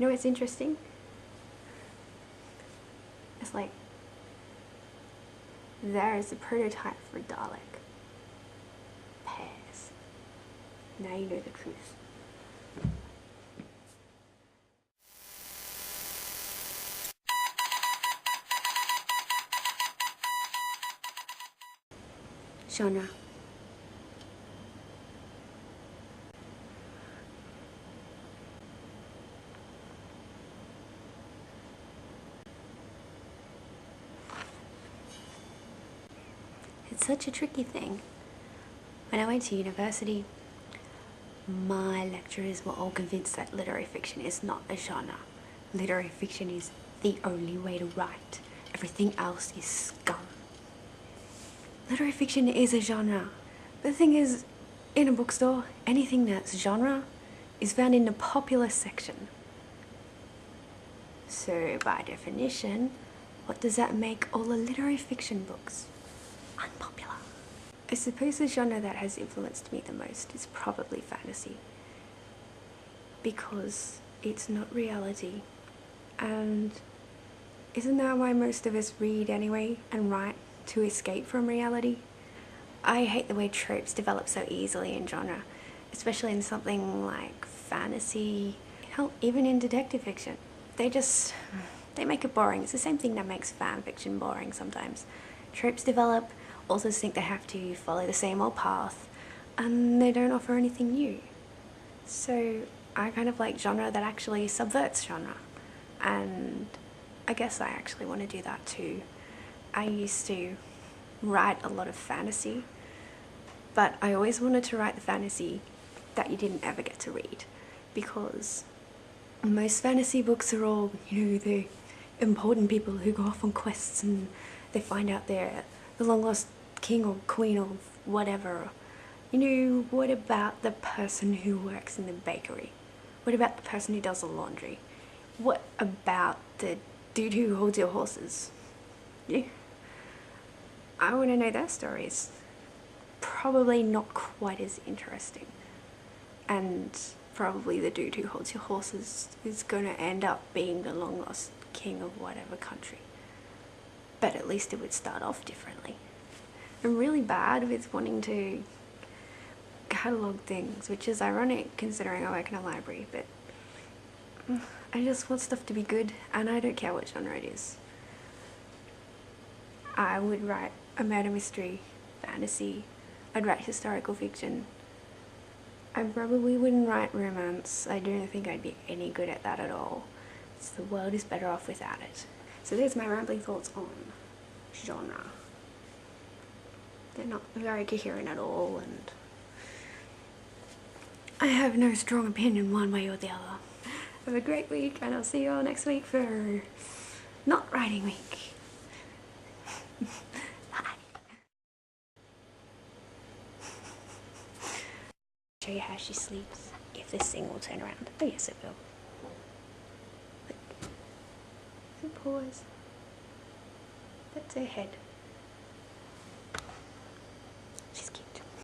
You know what's interesting? It's like, there is a prototype for Dalek. Pears. Now you know the truth. Genre. It's such a tricky thing. When I went to university, my lecturers were all convinced that literary fiction is not a genre. Literary fiction is the only way to write. Everything else is scum. Literary fiction is a genre. But the thing is, in a bookstore, anything that's genre is found in the popular section. So by definition, what does that make all the literary fiction books? Unpopular. I suppose the genre that has influenced me the most is probably fantasy, because it's not reality, and isn't that why most of us read anyway and write, to escape from reality? I hate the way tropes develop so easily in genre, especially in something like fantasy, hell, even in detective fiction. They make it boring. It's the same thing that makes fan fiction boring sometimes. Tropes develop, authors think they have to follow the same old path, and they don't offer anything new. So I kind of like genre that actually subverts genre, and I guess I actually want to do that too. I used to write a lot of fantasy, but I always wanted to write the fantasy that you didn't ever get to read, because most fantasy books are all, you know, the important people who go off on quests and they find out they're the long lost king or queen or whatever. You know, what about the person who works in the bakery? What about the person who does the laundry? What about the dude who holds your horses? Yeah. I want to know their stories. Probably not quite as interesting. And probably the dude who holds your horses is going to end up being the long lost king of whatever country. But at least it would start off differently. I'm really bad with wanting to catalogue things, which is ironic considering I work in a library, but I just want stuff to be good, and I don't care what genre it is. I would write a murder mystery, fantasy, I'd write historical fiction. I probably wouldn't write romance. I don't think I'd be any good at that at all. So the world is better off without it. So there's my rambling thoughts on genre. They're not very coherent at all, and I have no strong opinion one way or the other. Have a great week, and I'll see you all next week for not writing week. Bye. Show you how she sleeps, if this thing will turn around. Oh yes, it will. But, pause. That's her head.